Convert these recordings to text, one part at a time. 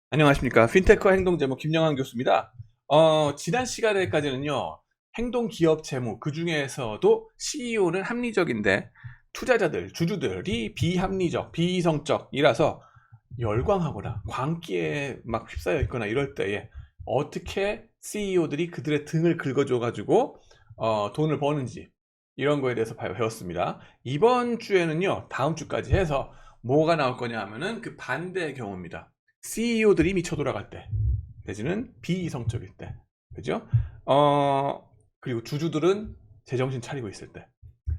안녕하십니까. 핀테크 행동재무 김영환 교수입니다. 지난 시간에까지는요, 행동기업 재무, 그 중에서도 CEO는 합리적인데, 투자자들, 주주들이 비합리적, 비이성적이라서 열광하거나 광기에 막 휩싸여 있거나 이럴 때에 어떻게 CEO들이 그들의 등을 긁어줘가지고, 돈을 버는지, 이런 거에 대해서 배웠습니다. 이번 주에는요, 다음 주까지 해서 뭐가 나올 거냐 하면은 그 반대의 경우입니다. CEO들이 미쳐 돌아갈 때, 내지는 비이성적일 때, 그죠? 그리고 주주들은 제정신 차리고 있을 때,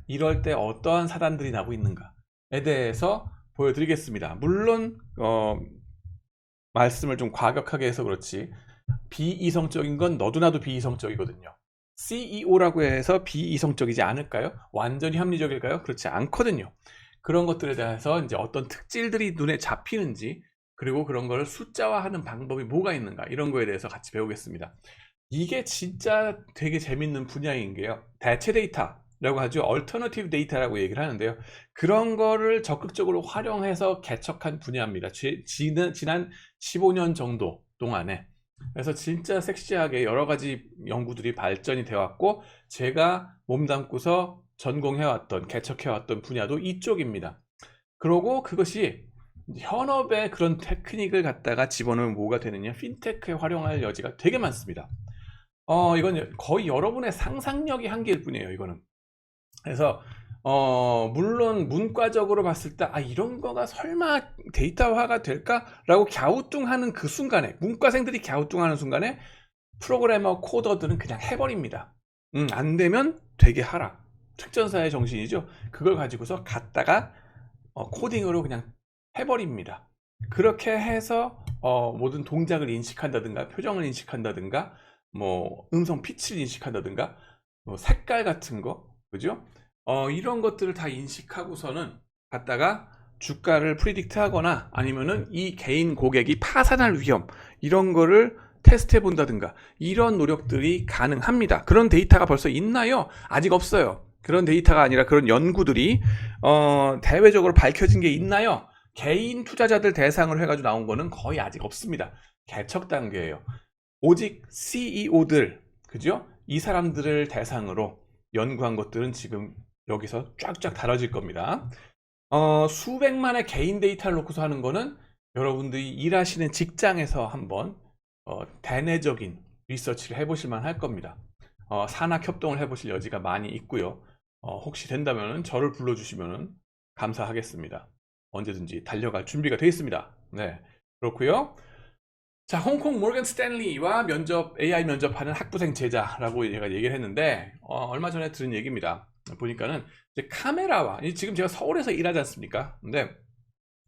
이럴 때 어떠한 사단들이 나고 있는가에 대해서 보여드리겠습니다. 물론, 말씀을 좀 과격하게 해서 그렇지, 비이성적인 건 너도 나도 비이성적이거든요. CEO라고 해서 비이성적이지 않을까요? 완전히 합리적일까요? 그렇지 않거든요. 그런 것들에 대해서 이제 어떤 특질들이 눈에 잡히는지, 그리고 그런 걸 숫자화하는 방법이 뭐가 있는가, 이런 거에 대해서 같이 배우겠습니다. 이게 진짜 되게 재밌는 분야인 게요. 대체 데이터라고 하죠. 얼터너티브 데이터라고 얘기를 하는데요. 그런 거를 적극적으로 활용해서 개척한 분야입니다. 지난 15년 정도 동안에. 그래서 진짜 섹시하게 여러 가지 연구들이 발전이 되어 왔고, 제가 몸담고서 전공해왔던, 개척해왔던 분야도 이쪽입니다. 그러고 그것이 현업의 그런 테크닉을 갖다가 집어넣으면 뭐가 되느냐, 핀테크에 활용할 여지가 되게 많습니다. 이건 거의 여러분의 상상력이 한계일 뿐이에요, 이거는. 그래서 물론 문과적으로 봤을 때 이런 거가 설마 데이터화가 될까라고 갸우뚱하는 그 순간에, 문과생들이 갸우뚱하는 순간에 프로그래머 코더들은 그냥 해버립니다. 안 되면 되게 하라. 특전사의 정신이죠. 그걸 가지고서 갖다가 코딩으로 그냥 해버립니다. 그렇게 해서 모든 동작을 인식한다든가, 표정을 인식한다든가, 뭐 음성 피치를 인식한다든가, 뭐 색깔 같은 거, 그죠? 이런 것들을 다 인식하고서는 갖다가 주가를 프리딕트 하거나, 아니면은 이 개인 고객이 파산할 위험, 이런 거를 테스트해 본다든가, 이런 노력들이 가능합니다. 그런 데이터가 벌써 있나요? 아직 없어요. 그런 데이터가 아니라 그런 연구들이 대외적으로 밝혀진 게 있나요? 개인 투자자들 대상으로 해가지고 나온 거는 거의 아직 없습니다. 개척 단계예요. 오직 CEO들, 그죠? 이 사람들을 대상으로 연구한 것들은 지금 여기서 쫙쫙 다뤄질 겁니다. 수백만의 개인 데이터를 놓고서 하는 거는 여러분들이 일하시는 직장에서 한번 대내적인 리서치를 해보실 만 할 겁니다. 산학협동을 해보실 여지가 많이 있고요. 혹시 된다면 저를 불러주시면 감사하겠습니다. 언제든지 달려갈 준비가 되어 있습니다. 네, 그렇고요. 자, 홍콩 모건 스탠리와 AI 면접하는 학부생 제자라고 제가 얘기를 했는데, 얼마 전에 들은 얘기입니다. 보니까는 이제 카메라와, 지금 제가 서울에서 일하지 않습니까? 근데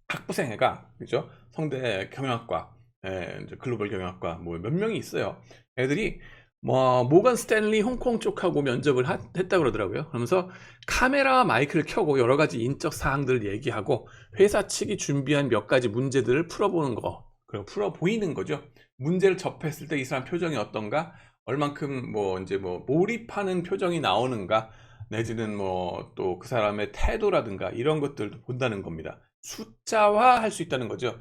학부생 애가, 그죠? 성대 경영학과, 이제 글로벌 경영학과 뭐 몇 명이 있어요. 애들이 뭐 모건 스탠리 홍콩 쪽하고 면접을 했다 그러더라고요. 그러면서 카메라와 마이크를 켜고 여러 가지 인적 사항들을 얘기하고 회사 측이 준비한 몇 가지 문제들을 풀어보는 거, 그리고 풀어 보이는 거죠. 문제를 접했을 때 이 사람 표정이 어떤가, 얼만큼 뭐 이제 뭐 몰입하는 표정이 나오는가, 내지는 뭐 또 그 사람의 태도라든가 이런 것들도 본다는 겁니다. 숫자화 할 수 있다는 거죠.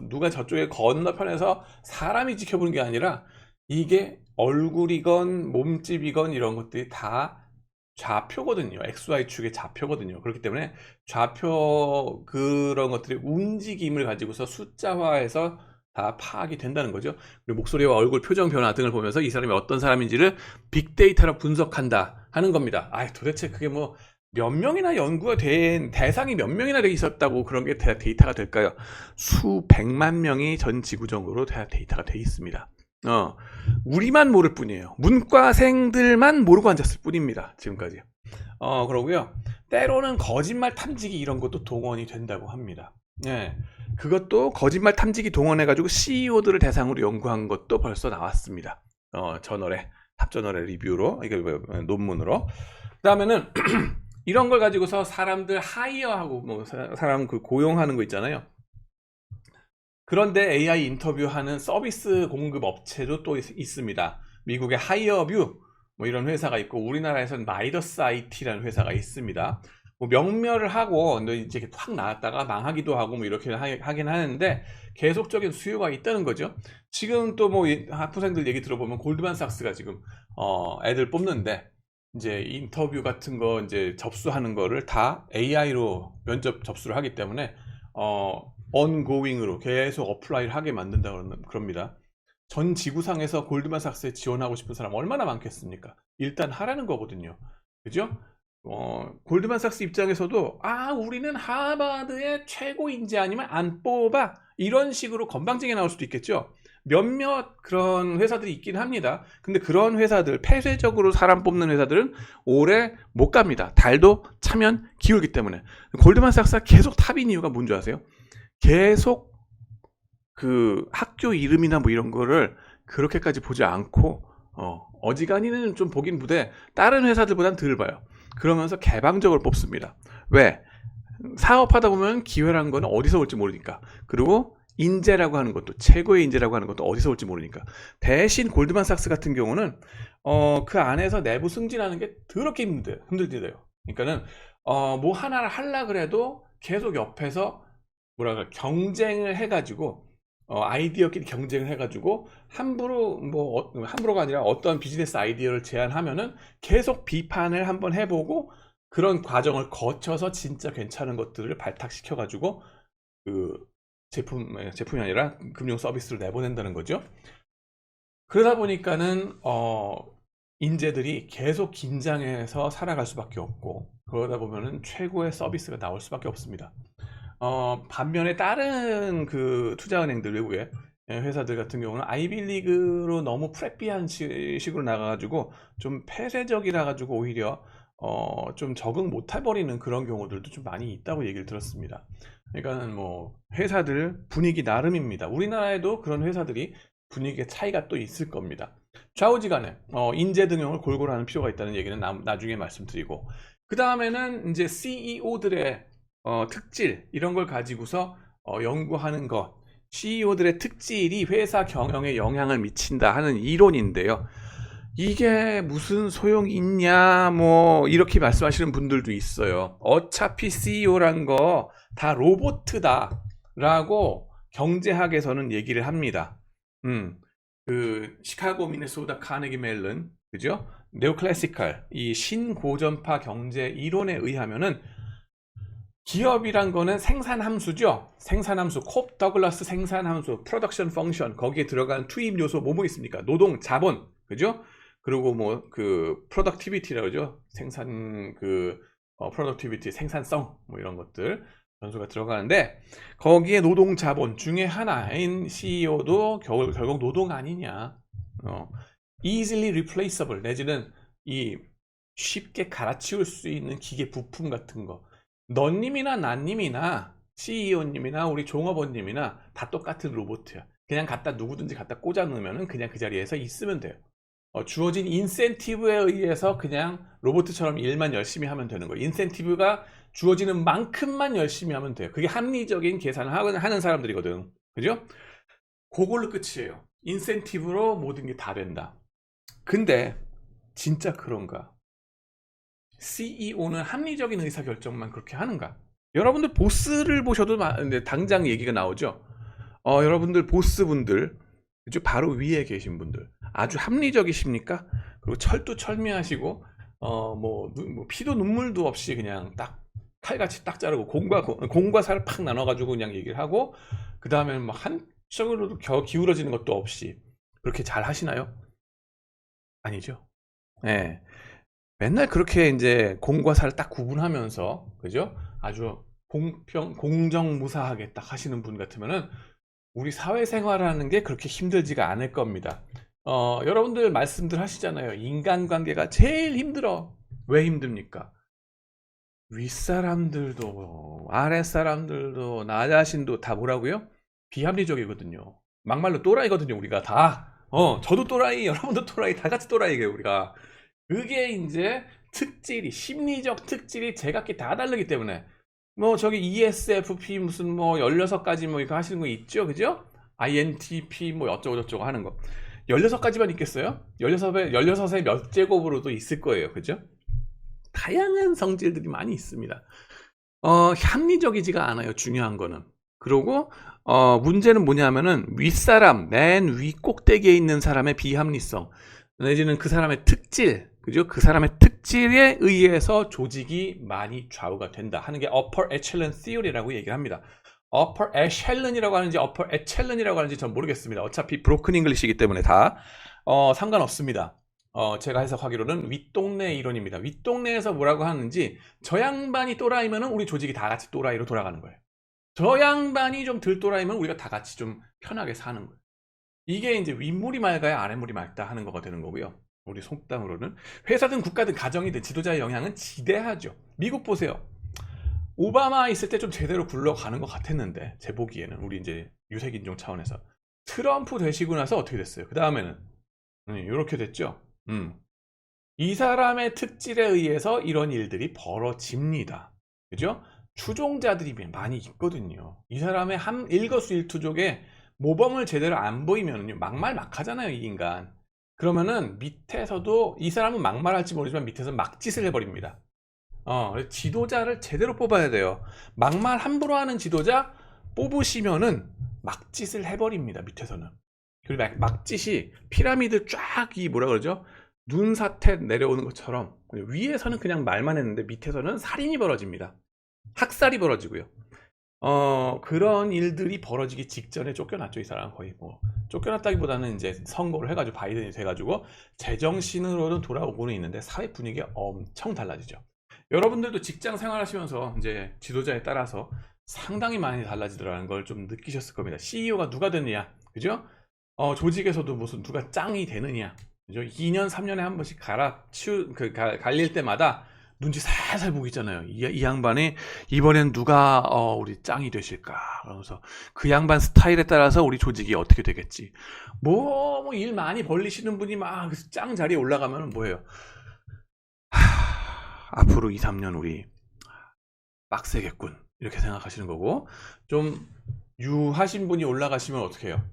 누가 저쪽에 건너편에서 사람이 지켜보는 게 아니라 이게 얼굴이건 몸집이건 이런 것들이 다 좌표거든요. XY축의 좌표거든요. 그렇기 때문에 좌표 그런 것들의 움직임을 가지고서 숫자화해서 다 파악이 된다는 거죠. 그리고 목소리와 얼굴 표정 변화 등을 보면서 이 사람이 어떤 사람인지를 빅데이터로 분석한다 하는 겁니다. 도대체 그게 뭐 몇 명이나 연구가 된, 대상이 몇 명이나 돼 있었다고 그런 게 데이터가 될까요? 수백만 명이 전 지구적으로 데이터가 돼 있습니다. 우리만 모를 뿐이에요. 문과생들만 모르고 앉았을 뿐입니다. 지금까지. 그러고요. 때로는 거짓말 탐지기 이런 것도 동원이 된다고 합니다. 네. 그것도 거짓말 탐지기 동원해가지고 CEO들을 대상으로 연구한 것도 벌써 나왔습니다. 탑저널의 리뷰로, 이게 논문으로. 그 다음에는 이런 걸 가지고서 사람들 하이어하고 뭐 사람 그 고용하는 거 있잖아요. 그런데 AI 인터뷰하는 서비스 공급 업체도 또 있습니다. 미국의 하이어뷰 뭐 이런 회사가 있고, 우리나라에서는 마이더스 IT라는 회사가 있습니다. 뭐 명멸을 하고 이제 확 나왔다가 망하기도 하고 뭐 이렇게 하긴 하는데 계속적인 수요가 있다는 거죠. 지금 또 뭐 학부생들 얘기 들어보면 골드만삭스가 지금 애들 뽑는데 이제 인터뷰 같은 거 이제 접수하는 거를 다 AI로 면접 접수를 하기 때문에 ongoing으로 계속 어플라이를 하게 만든다 그럽니다. 전 지구상에서 골드만삭스에 지원하고 싶은 사람 얼마나 많겠습니까? 일단 하라는 거거든요. 그죠? 골드만삭스 입장에서도 우리는 하버드의 최고 인재 아니면 안 뽑아 이런 식으로 건방지게 나올 수도 있겠죠. 몇몇 그런 회사들이 있긴 합니다. 근데 그런 회사들, 폐쇄적으로 사람 뽑는 회사들은 오래 못 갑니다. 달도 차면 기울기 때문에. 골드만삭스가 계속 탑인 이유가 뭔지 아세요? 계속 그 학교 이름이나 뭐 이런 거를 그렇게까지 보지 않고 어지간히는 좀 보긴 보되 다른 회사들보단 덜 봐요. 그러면서 개방적으로 뽑습니다. 왜? 사업하다 보면 기회라는 건 어디서 올지 모르니까. 그리고 인재라고 하는 것도, 최고의 인재라고 하는 것도 어디서 올지 모르니까. 대신 골드만삭스 같은 경우는 그 안에서 내부 승진하는 게 더럽게 힘들대요. 그러니까는 뭐 하나를 하려 그래도 계속 옆에서 뭐랄까 경쟁을 해가지고 아이디어끼리 경쟁을 해가지고 함부로가 아니라 어떤 비즈니스 아이디어를 제안하면은 계속 비판을 한번 해보고 그런 과정을 거쳐서 진짜 괜찮은 것들을 발탁시켜가지고 그 제품이 아니라 금융 서비스를 내보낸다는 거죠. 그러다 보니까는 인재들이 계속 긴장해서 살아갈 수밖에 없고 그러다 보면은 최고의 서비스가 나올 수밖에 없습니다. 반면에 다른 그 투자은행들 외국의 회사들 같은 경우는 아이빌리그로 너무 프레피한 식으로 나가가지고 좀 폐쇄적이라 가지고 오히려 좀 적응 못 해버리는 그런 경우들도 좀 많이 있다고 얘기를 들었습니다. 그러니까는 뭐 회사들 분위기 나름입니다. 우리나라에도 그런 회사들이 분위기의 차이가 또 있을 겁니다. 좌우지간에 인재 등용을 골고루 하는 필요가 있다는 얘기는 나중에 말씀드리고 그 다음에는 이제 CEO들의 특질 이런 걸 가지고서 연구하는 것 CEO들의 특질이 회사 경영에 영향을 미친다 하는 이론인데요. 이게 무슨 소용이 있냐 뭐 이렇게 말씀하시는 분들도 있어요. 어차피 CEO란 거 다 로봇이다 라고 경제학에서는 얘기를 합니다. 그 시카고 미네소타 카네기 멜론 그죠? 네오클래시컬 이 신고전파 경제 이론에 의하면은 기업이란 거는 생산함수죠. 생산함수, 콥 더글라스 생산함수, 프로덕션 펑션 거기에 들어간 투입 요소 뭐 있습니까? 노동, 자본, 그죠? 그리고 뭐 그 프로덕티비티라고 그러죠. 생산 프로덕티비티, 생산성 뭐 이런 것들 변수가 들어가는데 거기에 노동, 자본 중에 하나인 CEO도 결국 노동 아니냐? easily replaceable 내지는 이 쉽게 갈아치울 수 있는 기계 부품 같은 거. 너님이나 나님이나 CEO님이나 우리 종업원님이나 다 똑같은 로봇이야. 그냥 누구든지 갖다 꽂아 놓으면 그냥 그 자리에서 있으면 돼요. 주어진 인센티브에 의해서 그냥 로봇처럼 일만 열심히 하면 되는 거예요. 인센티브가 주어지는 만큼만 열심히 하면 돼요. 그게 합리적인 계산을 하는 사람들이거든. 그죠? 그걸로 끝이에요. 인센티브로 모든 게 다 된다. 근데 진짜 그런가? CEO는 합리적인 의사결정만 그렇게 하는가? 여러분들 보스를 보셔도 당장 얘기가 나오죠. 여러분들 보스분들 바로 위에 계신 분들 아주 합리적이십니까? 그리고 철두철미하시고 뭐 피도 눈물도 없이 그냥 딱 칼같이 딱 자르고 공과 사를 팍 나눠가지고 그냥 얘기를 하고 그 다음에 막 한쪽으로도 기울어지는 것도 없이 그렇게 잘 하시나요? 아니죠. 네. 맨날 그렇게 이제 공과 사를 딱 구분하면서 그죠? 아주 공정무사하게 딱 하시는 분 같으면은 우리 사회생활하는 게 그렇게 힘들지가 않을 겁니다. 여러분들 말씀들 하시잖아요. 인간관계가 제일 힘들어. 왜 힘듭니까? 윗사람들도 아랫사람들도 나 자신도 다 뭐라고요? 비합리적이거든요. 막말로 또라이거든요. 우리가 다. 저도 또라이, 여러분도 또라이, 다 같이 또라이예요. 우리가. 그게 이제 심리적 특질이 제각기 다 다르기 때문에 뭐 저기 ESFP 무슨 뭐 16가지 뭐 이거 하시는 거 있죠, 그죠? INTP 뭐 어쩌고저쩌고 하는 거 16가지만 있겠어요? 16의 몇 제곱으로도 있을 거예요, 그죠? 다 다양한 성질들이 많이 있습니다. 합리적이지가 않아요. 중요한 거는. 그리고 문제는 뭐냐면은 윗사람, 맨 위 꼭대기에 있는 사람의 비합리성 내지는 그 사람의 특질, 그죠? 그 사람의 특질에 의해서 조직이 많이 좌우가 된다 하는 게 upper echelon theory라고 얘기를 합니다. upper echelon이라고 하는지 upper echelon이라고 하는지 전 모르겠습니다. 어차피 broken English이기 때문에 다 상관없습니다. 제가 해석하기로는 윗동네 이론입니다. 윗동네에서 뭐라고 하는지 저 양반이 또라이면은 우리 조직이 다 같이 또라이로 돌아가는 거예요. 저 양반이 좀 덜 또라이면 우리가 다 같이 좀 편하게 사는 거예요. 이게 이제 윗물이 맑아야 아랫물이 맑다 하는 거가 되는 거고요. 우리 속담으로는 회사든 국가든 가정이든 지도자의 영향은 지대하죠. 미국 보세요. 오바마 있을 때 좀 제대로 굴러가는 것 같았는데 제 보기에는 우리 이제 유색인종 차원에서 트럼프 되시고 나서 어떻게 됐어요? 그 다음에는 이렇게 됐죠. 이 사람의 특질에 의해서 이런 일들이 벌어집니다. 그죠? 추종자들이 많이 있거든요. 이 사람의 일거수일투족에 모범을 제대로 안 보이면 막말막하잖아요, 이 인간. 그러면은 밑에서도 이 사람은 막말할지 모르지만 밑에서 막짓을 해버립니다. 지도자를 제대로 뽑아야 돼요. 막말 함부로 하는 지도자 뽑으시면은 막짓을 해버립니다, 밑에서는. 그리고 막짓이 피라미드 쫙 뭐라 그러죠? 눈사태 내려오는 것처럼 위에서는 그냥 말만 했는데 밑에서는 살인이 벌어집니다. 학살이 벌어지고요. 그런 일들이 벌어지기 직전에 쫓겨났죠. 이 사람 거의 쫓겨났다기보다는 이제 선거를 해가지고 바이든이 돼가지고 제정신으로는 돌아오고는 있는데 사회 분위기가 엄청 달라지죠. 여러분들도 직장 생활하시면서 이제 지도자에 따라서 상당히 많이 달라지더라는 걸 좀 느끼셨을 겁니다. CEO가 누가 되느냐, 그죠? 조직에서도 무슨 누가 짱이 되느냐, 그죠? 2년, 3년에 한 번씩 갈릴 때마다 눈치 살살 보고 있잖아요. 이 양반이 이번엔 누가 우리 짱이 되실까? 그러면서 그 양반 스타일에 따라서 우리 조직이 어떻게 되겠지? 일 많이 벌리시는 분이 막 짱 자리에 올라가면 뭐예요? 앞으로 2, 3년 우리 빡세겠군. 이렇게 생각하시는 거고, 좀 유하신 분이 올라가시면 어떻게 해요?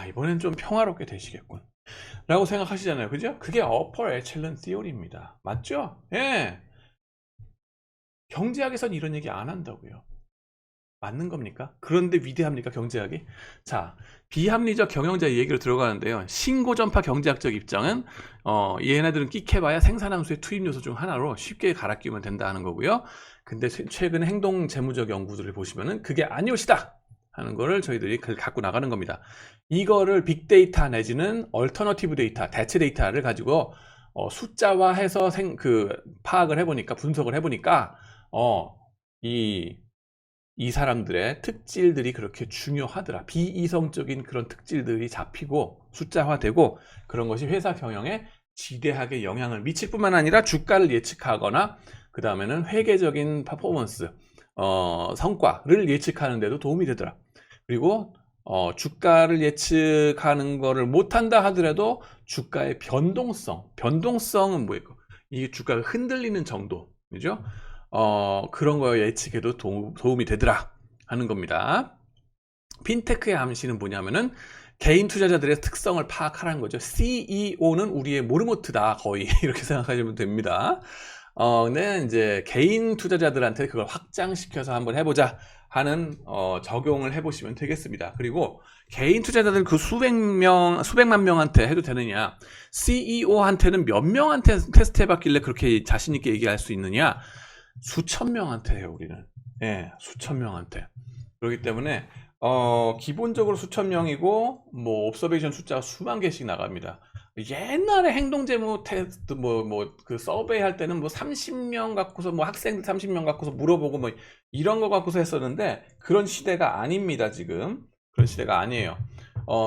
이번엔 좀 평화롭게 되시겠군. 라고 생각하시잖아요. 그죠? 그게 upper echelon theory입니다. 맞죠? 예. 경제학에선 이런 얘기 안 한다고요. 맞는 겁니까? 그런데 위대합니까, 경제학이? 자, 비합리적 경영자의 얘기로 들어가는데요. 신고전파 경제학적 입장은 얘네들은 끽해봐야 생산함수의 투입 요소 중 하나로 쉽게 갈아 끼우면 된다는 거고요. 근데 최근 행동 재무적 연구들을 보시면은 그게 아니오시다 하는 거를 저희들이 갖고 나가는 겁니다. 이거를 빅데이터 내지는 얼터너티브 데이터, 대체 데이터를 가지고 숫자화해서 파악을 해보니까, 분석을 해보니까 이 사람들의 특질들이 그렇게 중요하더라. 비이성적인 그런 특질들이 잡히고 숫자화되고 그런 것이 회사 경영에 지대하게 영향을 미칠 뿐만 아니라 주가를 예측하거나 그 다음에는 회계적인 퍼포먼스, 성과를 예측하는 데도 도움이 되더라. 그리고 주가를 예측하는 거를 못한다 하더라도 주가의 변동성은 뭐예요? 이 주가가 흔들리는 정도, 그죠? 그런 거 예측에도 도움이 되더라 하는 겁니다. 핀테크의 암시는 뭐냐면은 개인 투자자들의 특성을 파악하라는 거죠. CEO는 우리의 모르모트다, 거의 이렇게 생각하시면 됩니다. 근데 이제 개인 투자자들한테 그걸 확장시켜서 한번 해보자 하는 적용을 해보시면 되겠습니다. 그리고 개인 투자자들 그 수백만 명한테 해도 되느냐, CEO한테는 몇 명한테 테스트 해봤길래 그렇게 자신 있게 얘기할 수 있느냐? 수천 명한테 해요, 우리는. 예, 수천 명한테. 그렇기 때문에 기본적으로 수천 명이고 옵서베이션 숫자가 수만 개씩 나갑니다. 옛날에 행동재무 테스트 그 서베이 할 때는 30명 갖고서 학생들 30명 갖고서 물어보고 이런 거 갖고서 했었는데 그런 시대가 아닙니다, 지금. 그런 시대가 아니에요.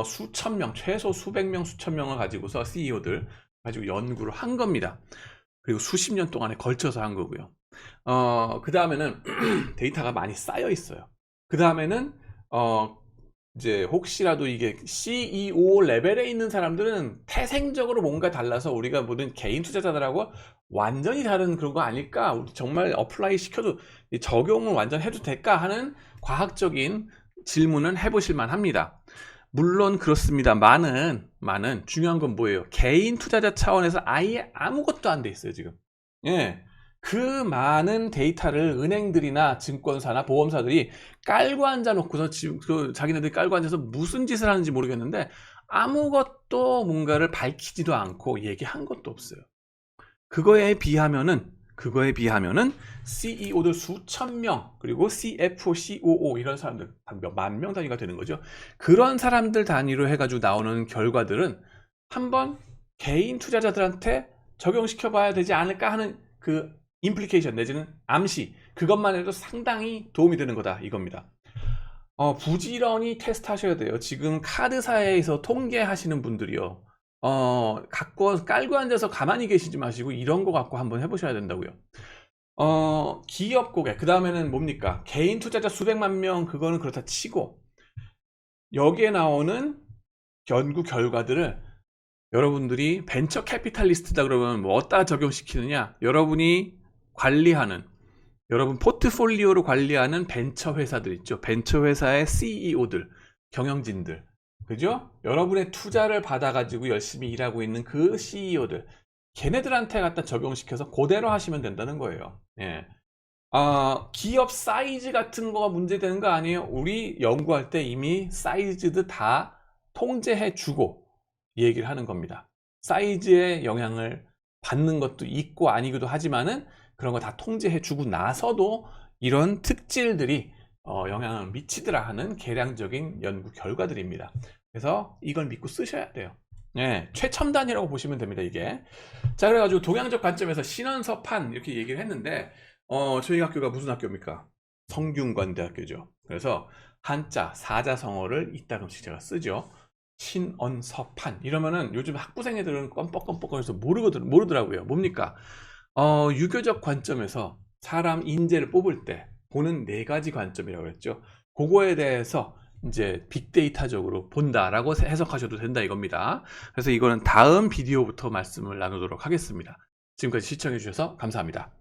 수천 명, 최소 수백 명, 수천 명을 가지고서 CEO들 가지고 연구를 한 겁니다. 그리고 수십 년 동안에 걸쳐서 한 거고요. 그 다음에는 데이터가 많이 쌓여 있어요. 그 다음에는 이제 혹시라도 이게 CEO 레벨에 있는 사람들은 태생적으로 뭔가 달라서 우리가 모든 개인 투자자들하고 완전히 다른 그런 거 아닐까? 우리 정말 어플라이 시켜도 적용을 완전 해도 될까 하는 과학적인 질문은 해보실 만합니다. 물론 그렇습니다. 많은 중요한 건 뭐예요? 개인 투자자 차원에서 아예 아무것도 안 돼 있어요, 지금. 예. 그 많은 데이터를 은행들이나 증권사나 보험사들이 깔고 앉아 놓고서 지금 자기네들이 깔고 앉아서 무슨 짓을 하는지 모르겠는데 아무것도 뭔가를 밝히지도 않고 얘기한 것도 없어요. 그거에 비하면은 CEO들 수천 명, 그리고 CFO, COO 이런 사람들 만 명 단위가 되는 거죠. 그런 사람들 단위로 해가지고 나오는 결과들은 한번 개인 투자자들한테 적용시켜 봐야 되지 않을까 하는 그 임플리케이션 내지는 암시, 그것만 해도 상당히 도움이 되는 거다 이겁니다. 부지런히 테스트 하셔야 돼요. 지금 카드사에서 통계하시는 분들이요. 갖고 깔고 앉아서 가만히 계시지 마시고 이런 거 갖고 한번 해보셔야 된다고요. 기업 고객, 그 다음에는 뭡니까? 개인 투자자 수백만 명, 그거는 그렇다 치고 여기에 나오는 연구 결과들을 여러분들이 벤처 캐피탈리스트다 그러면 뭐 어디다 적용시키느냐? 여러분이 관리하는, 여러분 포트폴리오로 관리하는 벤처 회사들 있죠. 벤처 회사의 CEO들, 경영진들, 그죠? 여러분의 투자를 받아가지고 열심히 일하고 있는 그 CEO들, 걔네들한테 갖다 적용시켜서 그대로 하시면 된다는 거예요. 예. 기업 사이즈 같은 거가 문제되는 거 아니에요? 우리 연구할 때 이미 사이즈도 다 통제해주고 얘기를 하는 겁니다. 사이즈의 영향을 받는 것도 있고 아니기도 하지만은 그런 거 다 통제해주고 나서도 이런 특질들이 영향을 미치더라 하는 개량적인 연구 결과들입니다. 그래서 이걸 믿고 쓰셔야 돼요. 예, 최첨단이라고 보시면 됩니다, 이게. 자, 그래가지고 동양적 관점에서 신원서판 이렇게 얘기를 했는데, 저희 학교가 무슨 학교입니까? 성균관대학교죠. 그래서 한자, 사자성어를 이따금씩 제가 쓰죠. 신언서판. 이러면은 요즘 학부생 애들은 껌뻑껌뻑거려서 모르더라고요. 뭡니까? 유교적 관점에서 사람 인재를 뽑을 때 보는 4가지 관점이라고 그랬죠. 그거에 대해서 이제 빅데이터적으로 본다라고 해석하셔도 된다 이겁니다. 그래서 이거는 다음 비디오부터 말씀을 나누도록 하겠습니다. 지금까지 시청해 주셔서 감사합니다.